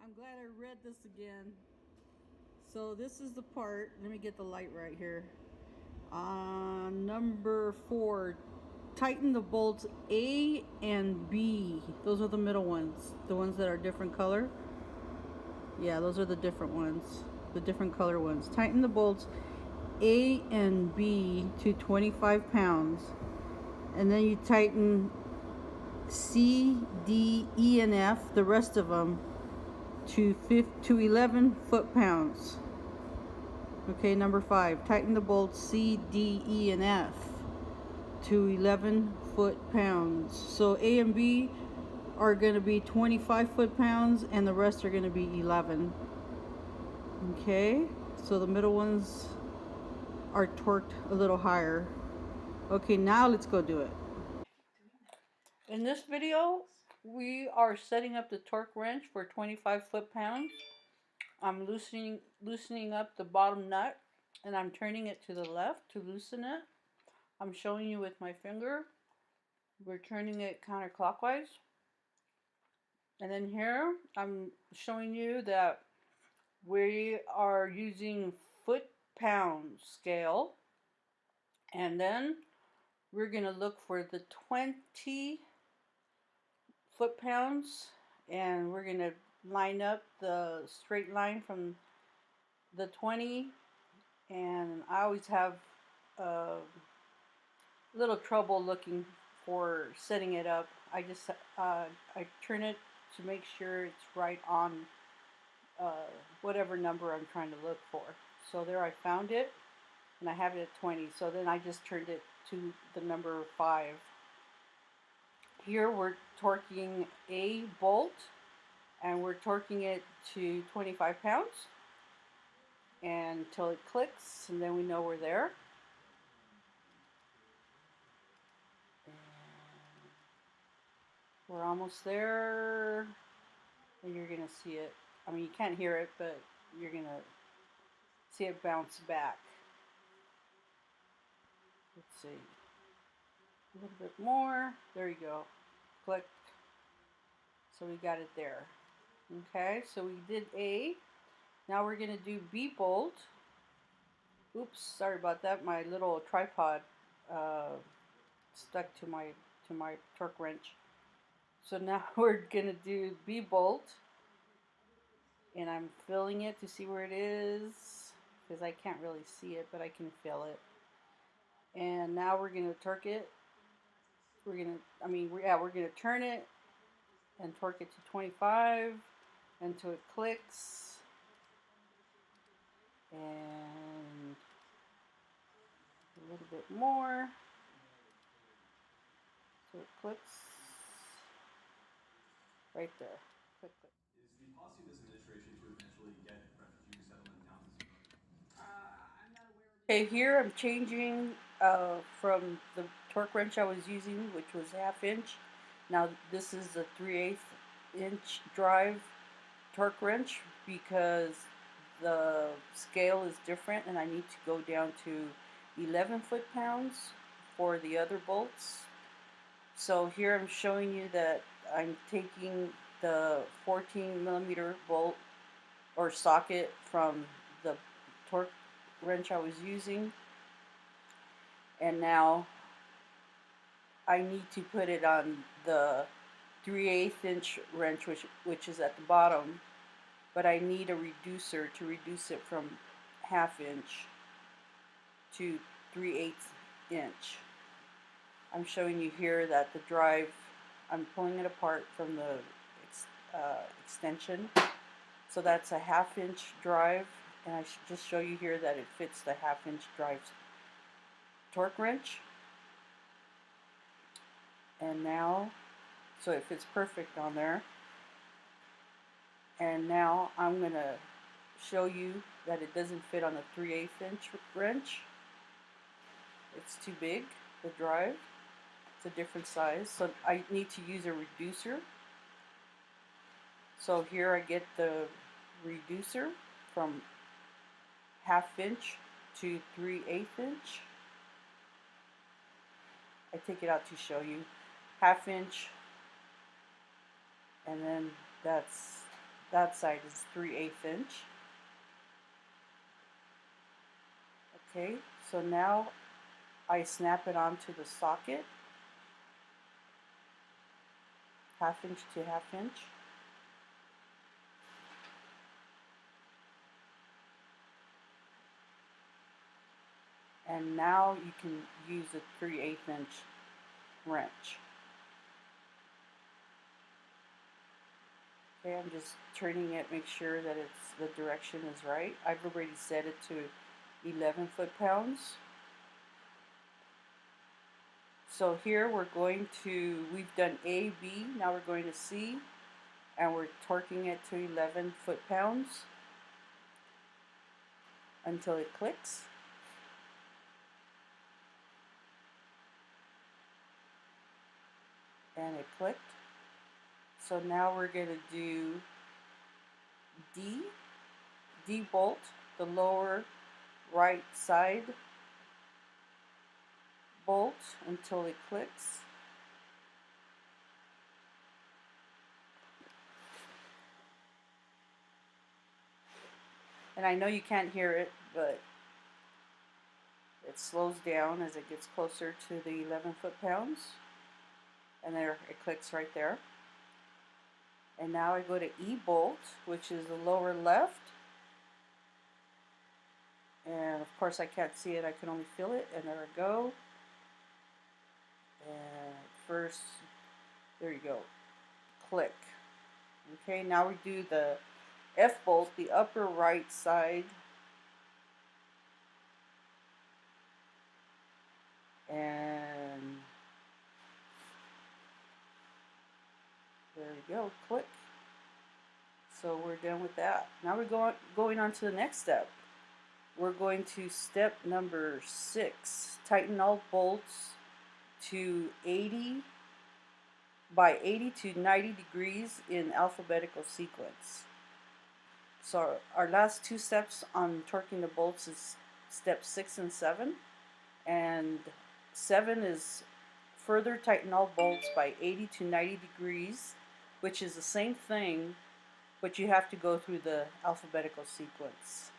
I'm glad I read this again. So this is the part. Let me get the light right here. Number 4. Tighten the bolts A and B. Those are the middle ones. The ones that are different color. Yeah, those are the different ones. The different color ones. Tighten the bolts A and B to 25 pounds. And then you tighten C, D, E, and F, the rest of them, to 11 foot-pounds. Okay, number 5. Tighten the bolts C, D, E, and F to 11 foot-pounds. So A and B are going to be 25 foot-pounds, and the rest are going to be 11. Okay, so the middle ones are torqued a little higher. Okay, now let's go do it. In this video, we are setting up the torque wrench for 25 foot-pounds. I'm loosening up the bottom nut, and I'm turning it to the left to loosen it. I'm showing you with my finger. We're turning it counterclockwise. And then here, I'm showing you that we are using foot-pound scale. And then we're going to look for the 20 foot-pounds, and we're going to line up the straight line from the 20. And I always have a little trouble looking for setting it up. I just I turn it to make sure it's right on whatever number I'm trying to look for. So there, I found it, and I have it at 20. So then I just turned it to the number 5. Here we're torquing a bolt, and we're torquing it to 25 pounds and until it clicks, and then we know we're there. And we're almost there, and you're gonna see it. I mean, you can't hear it, but you're gonna see it bounce back. Let's see, a little bit more. There you go. Click. So we got it there. Okay, so we did A. Now we're gonna do B bolt. Oops, sorry about that. My little tripod stuck to my torque wrench. So now we're gonna do B bolt, and I'm filling it to see where it is because I can't really see it, but I can feel it. And now we're gonna torque it. We're gonna turn it and torque it to 25 until it clicks. And a little bit more. So it clicks right there. Click, click. Is the policy of this administration to eventually get refugee resettlement down to zero? I'm not aware of it. Okay, here I'm changing from the torque wrench I was using, which was 1/2 inch. Now this is a 3/8 inch drive torque wrench because the scale is different, and I need to go down to 11 foot-pounds for the other bolts. So here I'm showing you that I'm taking the 14 millimeter bolt or socket from the torque wrench I was using, and now I need to put it on the 3/8 inch wrench, which is at the bottom, but I need a reducer to reduce it from 1/2 inch to 3/8 inch. I'm showing you here that the drive, I'm pulling it apart from the extension. So that's a 1/2 inch drive, and I should just show you here that it fits the 1/2 inch drive torque wrench. And now, so it fits perfect on there. And now I'm going to show you that it doesn't fit on the 3/8 inch wrench. It's too big, the drive. It's a different size, so I need to use a reducer. So here I get the reducer from 1/2 inch to 3/8 inch. I take it out to show you. 1/2 inch, and then that's That side is 3/8 inch. Okay, so now I snap it onto the socket, 1/2 inch to 1/2 inch. And now you can use a 3/8 inch wrench. Okay, I'm just turning it, make sure that the direction is right. I've already set it to 11 foot-pounds. So here we've done A, B, now we're going to C, and we're torquing it to 11 foot-pounds until it clicks. And it clicked. So now we're going to do D bolt, the lower right side bolt until it clicks. And I know you can't hear it, but it slows down as it gets closer to the 11 foot-pounds. And there, it clicks right there. And now I go to E bolt, which is the lower left. And of course I can't see it, I can only feel it. And there we go. And first, there you go, click. Okay, now we do the F bolt, the upper right side. And there we go, click. So we're done with that. Now we're going on to the next step. We're going to step number 6. Tighten all bolts to 80 by 80 to 90 degrees in alphabetical sequence. So our last 2 steps on torquing the bolts is step 6 and 7. And 7 is further tighten all bolts by 80 to 90 degrees, which is the same thing, but you have to go through the alphabetical sequence.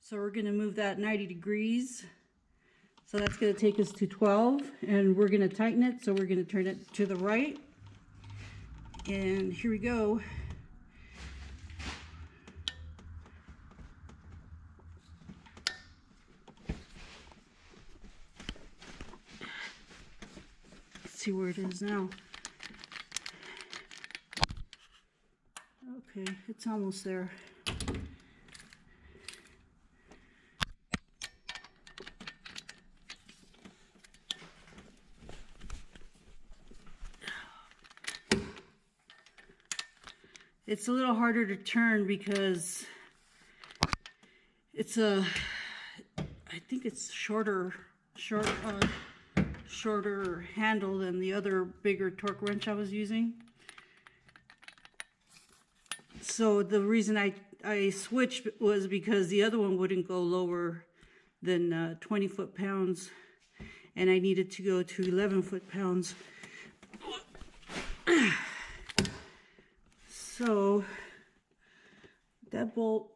So we're going to move that 90 degrees. So that's going to take us to 12, and we're going to tighten it. So we're going to turn it to the right. And here we go. Let's see where it is now. Okay, it's almost there. It's a little harder to turn because it's I think it's shorter handle than the other bigger torque wrench I was using. So the reason I switched was because the other one wouldn't go lower than 20 foot-pounds, and I needed to go to 11 foot-pounds. So that bolt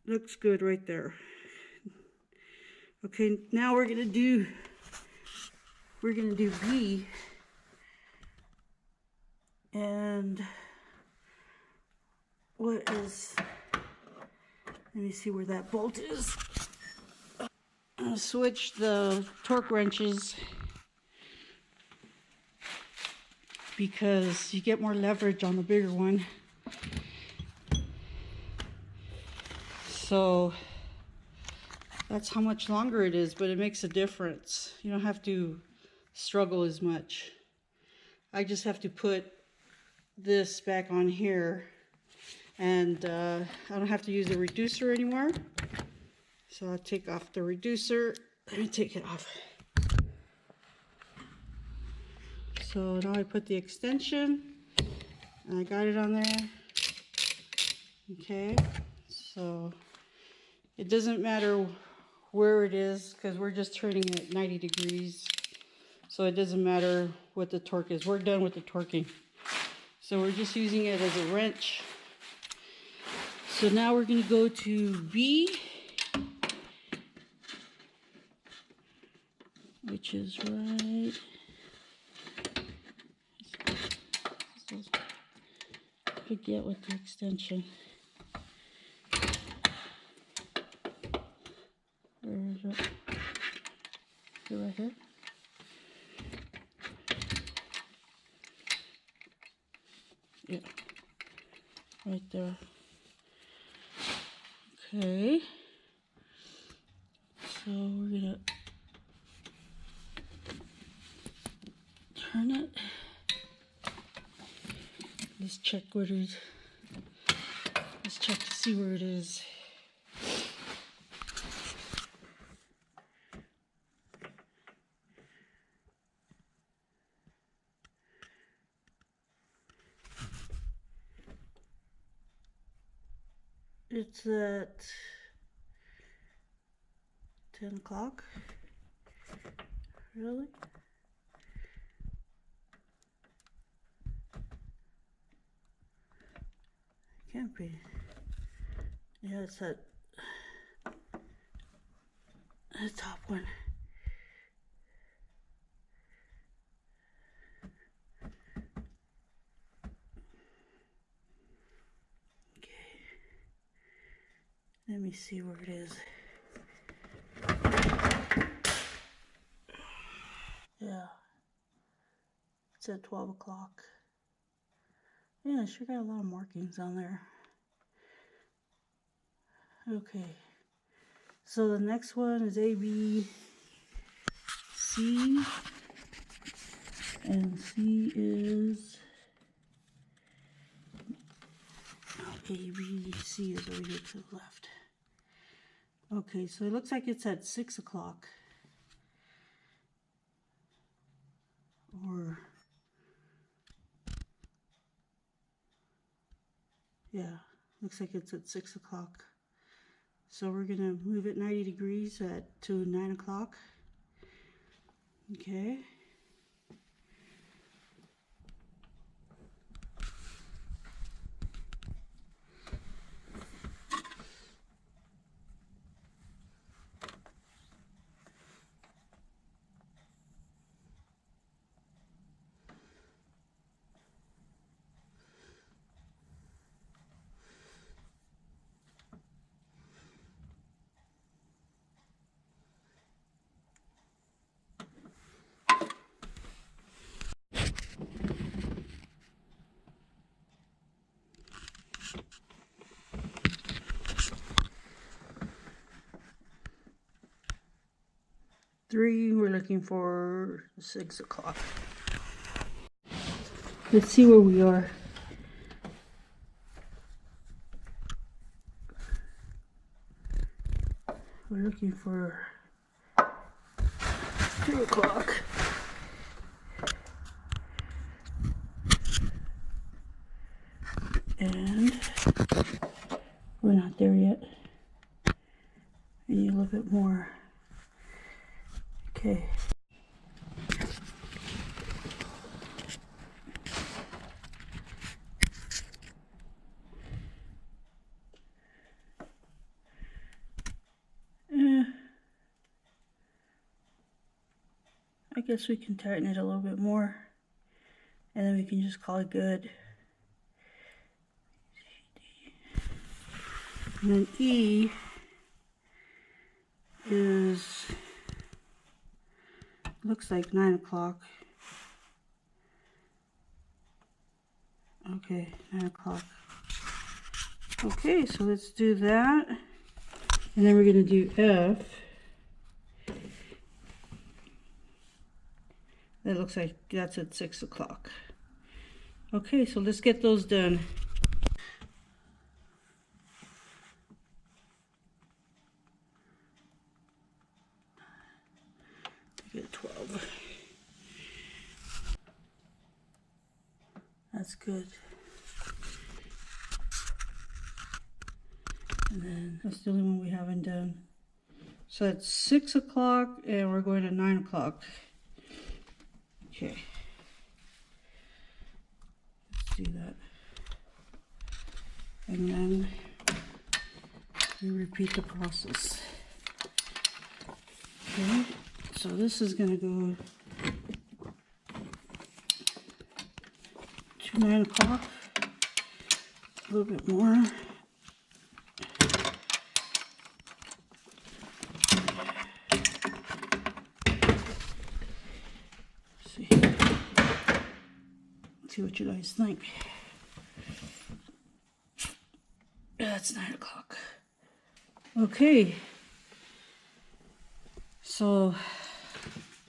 looks good right there. Okay, now we're gonna do B, and let me see where that bolt is. I'll switch the torque wrenches because you get more leverage on the bigger one. So that's how much longer it is, but it makes a difference. You don't have to struggle as much. I just have to put this back on here, and I don't have to use a reducer anymore. So I'll take off the reducer. Let me take it off. So now I put the extension, and I got it on there. Okay, so it doesn't matter where it is because we're just turning it at 90 degrees. So it doesn't matter what the torque is. We're done with the torquing. So we're just using it as a wrench. So now we're going to go to B, which is right. Forget what the extension. Where is it? Is it right here? Yeah, right there. Okay. So we're gonna turn it. Let's check what it is. Let's check to see where it is. It's at 10 o'clock. Really? Can't be. Yeah, it's at the top one. Okay. Let me see where it is. Yeah. It's at 12 o'clock. Yeah, I sure got a lot of markings on there. Okay. So the next one is A, B, C. And C is A, B, C is over here to the left. Okay, so it looks like it's at 6 o'clock. Or, yeah, looks like it's at 6 o'clock. So we're gonna move it 90 degrees to 9 o'clock. Okay. Three, we're looking for 6 o'clock. Let's see where we are. We're looking for 3 o'clock. And we're not there yet. We need a little bit more. Okay. I guess we can tighten it a little bit more, and then we can just call it good. And then E is, looks like 9 o'clock. Okay, 9 o'clock. Okay, so let's do that. And then we're going to do F. That looks like that's at 6 o'clock. Okay, so let's get those done. Get 12. That's good. And then that's the only one we haven't done. So that's 6 o'clock and we're going to 9 o'clock. Okay. do that. And then you repeat the process. Okay, so this is going to go to 9 o'clock, a little bit more. See what you guys think. That's 9 o'clock. Okay. So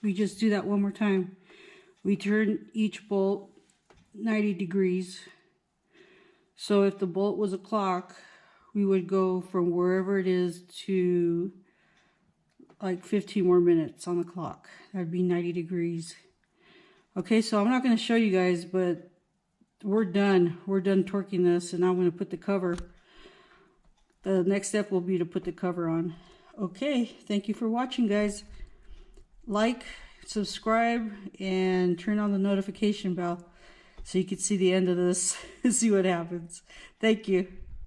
we just do that one more time. We turn each bolt 90 degrees. So if the bolt was a clock, we would go from wherever it is to like 15 more minutes on the clock. That'd be 90 degrees. Okay, so I'm not going to show you guys, but we're done. We're done torquing this, and I'm going to put the cover. The next step will be to put the cover on. Okay, thank you for watching, guys. Like, subscribe, and turn on the notification bell so you can see the end of this and see what happens. Thank you.